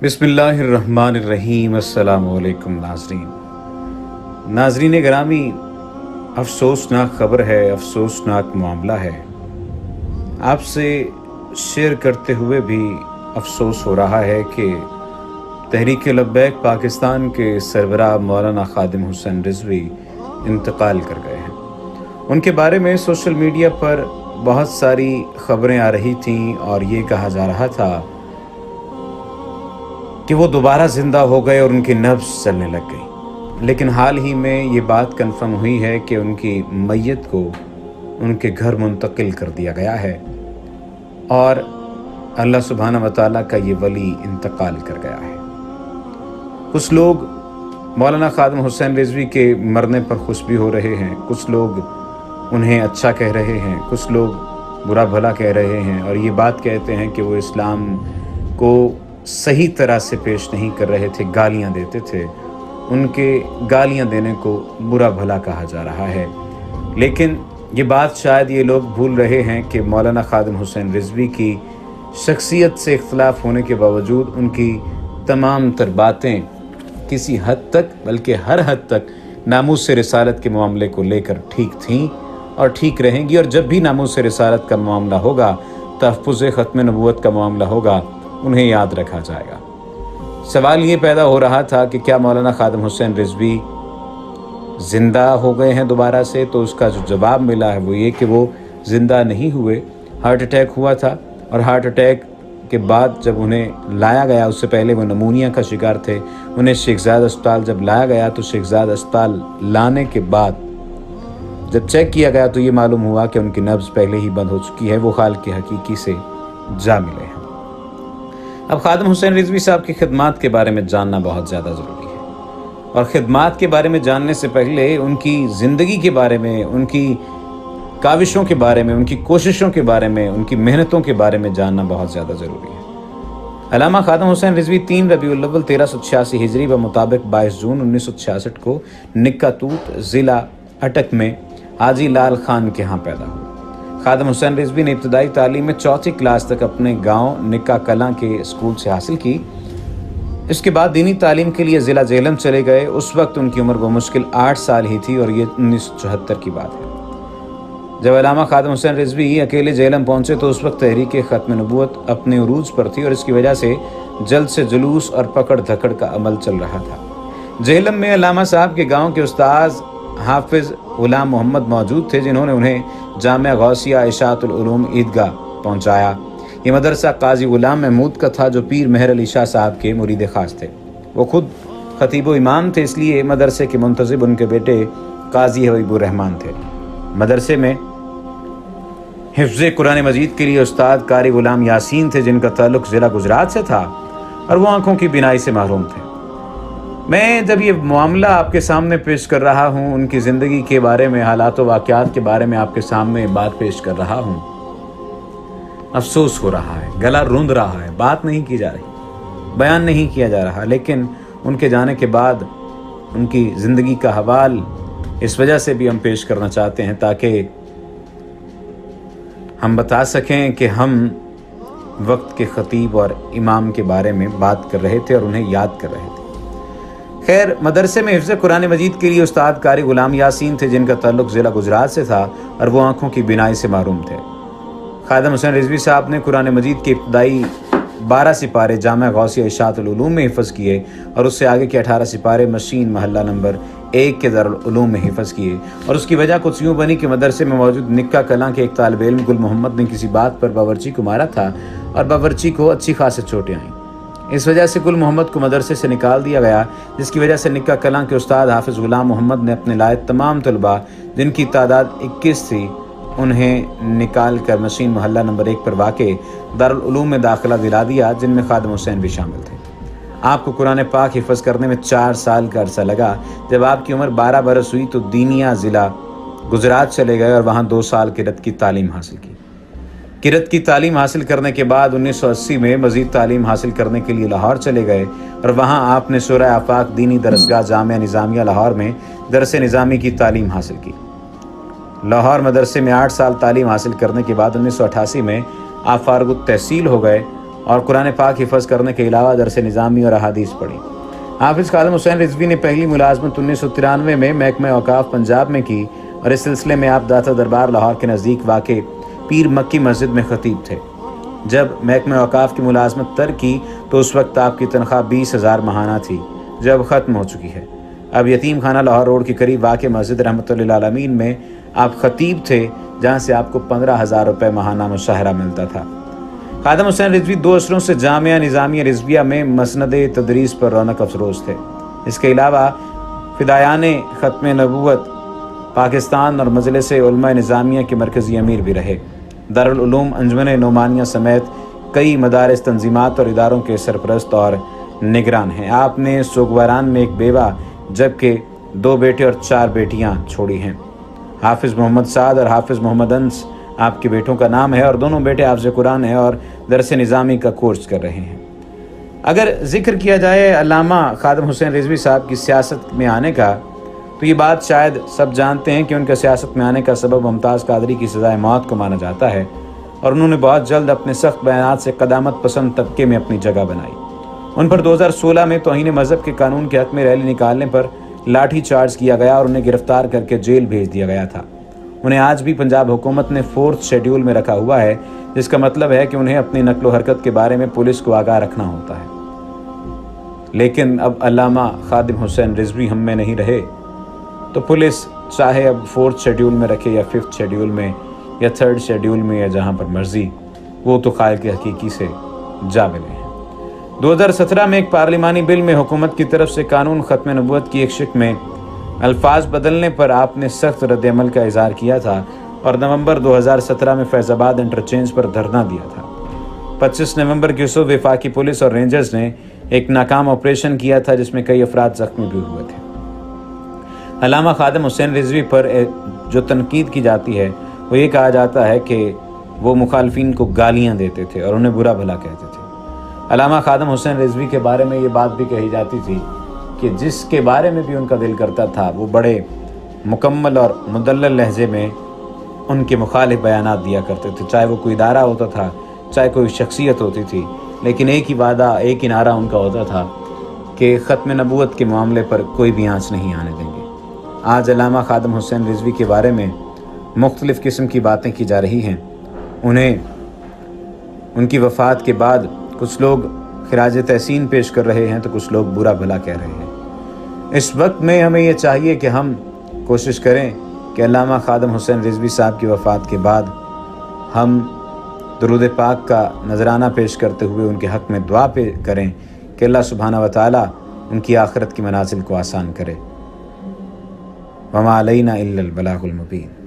بسم اللہ الرحمن الرحیم۔ السلام علیکم ناظرین گرامی، افسوسناک خبر ہے، افسوسناک معاملہ ہے۔ آپ سے شیئر کرتے ہوئے بھی افسوس ہو رہا ہے کہ تحریک لبیک پاکستان کے سربراہ مولانا خادم حسین رضوی انتقال کر گئے ہیں۔ ان کے بارے میں سوشل میڈیا پر بہت ساری خبریں آ رہی تھیں اور یہ کہا جا رہا تھا کہ وہ دوبارہ زندہ ہو گئے اور ان کی نبض چلنے لگ گئی، لیکن حال ہی میں یہ بات کنفرم ہوئی ہے کہ ان کی میت کو ان کے گھر منتقل کر دیا گیا ہے اور اللہ سبحانہ و تعالیٰ کا یہ ولی انتقال کر گیا ہے۔ کچھ لوگ مولانا خادم حسین رضوی کے مرنے پر خوش بھی ہو رہے ہیں، کچھ لوگ انہیں اچھا کہہ رہے ہیں، کچھ لوگ برا بھلا کہہ رہے ہیں اور یہ بات کہتے ہیں کہ وہ اسلام کو صحیح طرح سے پیش نہیں کر رہے تھے، گالیاں دیتے تھے، ان کے گالیاں دینے کو برا بھلا کہا جا رہا ہے۔ لیکن یہ بات شاید یہ لوگ بھول رہے ہیں کہ مولانا خادم حسین رضوی کی شخصیت سے اختلاف ہونے کے باوجود ان کی تمام تر باتیں کسی حد تک بلکہ ہر حد تک ناموس رسالت کے معاملے کو لے کر ٹھیک تھیں اور ٹھیک رہیں گی، اور جب بھی ناموس رسالت کا معاملہ ہوگا، تحفظ ختم نبوت کا معاملہ ہوگا، انہیں یاد رکھا جائے گا۔ سوال یہ پیدا ہو رہا تھا کہ کیا مولانا خادم حسین رضوی زندہ ہو گئے ہیں دوبارہ سے؟ تو اس کا جو جواب ملا ہے وہ یہ کہ وہ زندہ نہیں ہوئے، ہارٹ اٹیک ہوا تھا، اور ہارٹ اٹیک کے بعد جب انہیں لایا گیا، اس سے پہلے وہ نمونیا کا شکار تھے، انہیں شیخ زاید اسپتال جب لایا گیا تو شیخ زاید اسپتال لانے کے بعد جب چیک کیا گیا تو یہ معلوم ہوا کہ ان کی نبض پہلے ہی بند ہو چکی ہے، وہ خالق حقیقی سے جا ملے ہیں۔ اب خادم حسین رضوی صاحب کی خدمات کے بارے میں جاننا بہت زیادہ ضروری ہے، اور خدمات کے بارے میں جاننے سے پہلے ان کی زندگی کے بارے میں، ان کی کاوشوں کے بارے میں، ان کی کوششوں کے بارے میں، ان کی محنتوں کے بارے میں جاننا بہت زیادہ ضروری ہے۔ علامہ خادم حسین رضوی 3 ربیع الاول 1386 ہجری بمطابق 22 جون 1966 کو نکا توت ضلع اٹک میں حاجی لال خان کے ہاں پیدا ہوئے۔ خادم حسین رضوی نے ابتدائی تعلیم میں 4 کلاس تک اپنے گاؤں نکا کلاں کے اسکول سے حاصل کی۔ اس کے بعد دینی تعلیم کے لیے ضلع جہلم چلے گئے۔ اس وقت ان کی عمر بمشکل 8 سال ہی تھی اور یہ 1974 کی بات ہے۔ جب علامہ خادم حسین رضوی اکیلے جہلم پہنچے تو اس وقت تحریک ختم نبوت اپنے عروج پر تھی اور اس کی وجہ سے جلد سے جلوس اور پکڑ دھکڑ کا عمل چل رہا تھا۔ جہلم میں علامہ صاحب کے گاؤں کے استاذ حافظ غلام محمد موجود تھے، جنہوں نے انہیں جامعہ غوثیہ اشاعت العلوم عیدگاہ پہنچایا۔ یہ مدرسہ قاضی غلام محمود کا تھا جو پیر مہر علی شاہ صاحب کے مرید خاص تھے۔ وہ خود خطیب و امام تھے، اس لیے مدرسے کے منتظم ان کے بیٹے قاضی حبیب الرحمان تھے۔ مدرسے میں حفظ قرآن مجید کے لیے استاد قاری غلام یاسین تھے، جن کا تعلق ضلع گجرات سے تھا اور وہ آنکھوں کی بینائی سے محروم تھے۔ میں جب یہ معاملہ آپ کے سامنے پیش کر رہا ہوں، ان کی زندگی کے بارے میں، حالات و واقعات کے بارے میں آپ کے سامنے بات پیش کر رہا ہوں، افسوس ہو رہا ہے، گلا روند رہا ہے، بات نہیں کی جا رہی، بیان نہیں کیا جا رہا، لیکن ان کے جانے کے بعد ان کی زندگی کا حوال اس وجہ سے بھی ہم پیش کرنا چاہتے ہیں تاکہ ہم بتا سکیں کہ ہم وقت کے خطیب اور امام کے بارے میں بات کر رہے تھے اور انہیں یاد کر رہے تھے۔ خیر، مدرسے میں حفظ قرآن مجید کے لیے استاد قاری غلام یاسین تھے، جن کا تعلق ضلع گجرات سے تھا اور وہ آنکھوں کی بینائی سے محروم تھے۔ خادم حسین رضوی صاحب نے قرآن مجید کے ابتدائی 12 سپارے جامعہ غوثیہ اشاعت العلوم میں حفظ کیے اور اس سے آگے کے 18 سپارے مشین محلہ نمبر 1 کے دارالعلوم میں حفظ کیے، اور اس کی وجہ کچھ یوں بنی کہ مدرسے میں موجود نکا کلاں کے ایک طالب علم گل محمد نے کسی بات پر باورچی کو مارا تھا اور باورچی کو اچھی خاصی چوٹیں آئیں۔ اس وجہ سے گل محمد کو مدرسے سے نکال دیا گیا، جس کی وجہ سے نکا کلاں کے استاد حافظ غلام محمد نے اپنے لائق تمام طلباء، جن کی تعداد 21 تھی، انہیں نکال کر مشین محلہ نمبر 1 پر واقع دارالعلوم میں داخلہ دلا دیا، جن میں خادم حسین بھی شامل تھے۔ آپ کو قرآن پاک حفظ کرنے میں 4 سال کا عرصہ لگا۔ جب آپ کی عمر 12 برس ہوئی تو دینیا ضلع گجرات چلے گئے اور وہاں 2 سال قرأت کی تعلیم حاصل کی۔ قرأت کی تعلیم حاصل کرنے کے بعد 1980 میں مزید تعلیم حاصل کرنے کے لیے لاہور چلے گئے اور وہاں آپ نے سورہ آفاق دینی درسگاہ جامعہ نظامیہ لاہور میں درس نظامی کی تعلیم حاصل کی۔ لاہور مدرسے میں 8 سال تعلیم حاصل کرنے کے بعد 1988 میں آپ فارغ التحصیل ہو گئے اور قرآن پاک حفظ کرنے کے علاوہ درس نظامی اور احادیث پڑھی۔ حافظ خادم حسین رضوی نے پہلی ملازمت 1993 میں محکمہ اوقاف پنجاب میں کی اور اس سلسلے میں آپ داتا دربار لاہور کے نزدیک واقع پیر مکی مسجد میں خطیب تھے۔ جب محکمہ اوقاف کی ملازمت ترک کی تو اس وقت آپ کی تنخواہ 20,000 ماہانہ تھی، جو اب ختم ہو چکی ہے۔ اب یتیم خانہ لاہور روڈ کے قریب واقع مسجد رحمۃ للعالمین میں آپ خطیب تھے، جہاں سے آپ کو 15,000 روپے ماہانہ مشاہرہ ملتا تھا۔ خادم حسین رضوی 2 عصروں سے جامعہ نظامیہ رضویہ میں مسند تدریس پر رونق افروز تھے۔ اس کے علاوہ فدایان ختم نبوت پاکستان اور مجلس علماء نظامیہ کے مرکزی امیر بھی رہے۔ دارالعلوم انجمن نعمانیہ سمیت کئی مدارس تنظیمات اور اداروں کے سرپرست اور نگران ہیں۔ آپ نے سوگواران میں ایک بیوہ جبکہ 2 بیٹے اور 4 بیٹیاں چھوڑی ہیں۔ حافظ محمد سعد اور حافظ محمد انس آپ کے بیٹوں کا نام ہے اور دونوں بیٹے حافظ قرآن ہیں اور درس نظامی کا کورس کر رہے ہیں۔ اگر ذکر کیا جائے علامہ خادم حسین رضوی صاحب کی سیاست میں آنے کا، تو یہ بات شاید سب جانتے ہیں کہ ان کا سیاست میں آنے کا سبب ممتاز قادری کی سزائے موت کو مانا جاتا ہے، اور انہوں نے بہت جلد اپنے سخت بیانات سے قدامت پسند طبقے میں اپنی جگہ بنائی۔ ان پر 2016 میں توہین مذہب کے قانون کے حق میں ریلی نکالنے پر لاٹھی چارج کیا گیا اور انہیں گرفتار کر کے جیل بھیج دیا گیا تھا۔ انہیں آج بھی پنجاب حکومت نے 4 شیڈیول میں رکھا ہوا ہے، جس کا مطلب ہے کہ انہیں اپنی نقل و حرکت کے بارے میں پولیس کو آگاہ رکھنا ہوتا ہے۔ لیکن اب علامہ خادم حسین رضوی ہم میں نہیں رہے، تو پولیس چاہے اب 4 شیڈیول میں رکھے یا 5 شیڈیول میں یا 3 شیڈیول میں یا جہاں پر مرضی، وہ تو خالق حقیقی سے جا ملے ہیں۔ 2017 میں ایک پارلیمانی بل میں حکومت کی طرف سے قانون ختم نبوت کی ایک شق میں الفاظ بدلنے پر آپ نے سخت رد عمل کا اظہار کیا تھا اور نومبر 2017 میں فیض آباد انٹرچینج پر دھرنا دیا تھا۔ 25 نومبر کی صبح وفاقی پولیس اور رینجرز نے ایک ناکام آپریشن کیا تھا، جس میں کئی افراد زخمی بھی ہوئے تھے۔ علامہ خادم حسین رضوی پر جو تنقید کی جاتی ہے، وہ یہ کہا جاتا ہے کہ وہ مخالفین کو گالیاں دیتے تھے اور انہیں برا بھلا کہتے تھے۔ علامہ خادم حسین رضوی کے بارے میں یہ بات بھی کہی جاتی تھی کہ جس کے بارے میں بھی ان کا دل کرتا تھا، وہ بڑے مکمل اور مدلل لہجے میں ان کے مخالف بیانات دیا کرتے تھے، چاہے وہ کوئی ادارہ ہوتا تھا، چاہے کوئی شخصیت ہوتی تھی، لیکن ایک ہی وعدہ، ایک ہی نعرہ ان کا ہوتا تھا کہ ختم نبوت کے معاملے پر کوئی بھی آنچ نہیں آنے دیں گے۔ آج علامہ خادم حسین رضوی کے بارے میں مختلف قسم کی باتیں کی جا رہی ہیں۔ انہیں ان کی وفات کے بعد کچھ لوگ خراج تحسین پیش کر رہے ہیں تو کچھ لوگ برا بھلا کہہ رہے ہیں۔ اس وقت میں ہمیں یہ چاہیے کہ ہم کوشش کریں کہ علامہ خادم حسین رضوی صاحب کی وفات کے بعد ہم درود پاک کا نذرانہ پیش کرتے ہوئے ان کے حق میں دعا کریں کہ اللہ سبحانہ و تعالیٰ ان کی آخرت کی منازل کو آسان کرے۔ وما علینا الا البلاغ المبین۔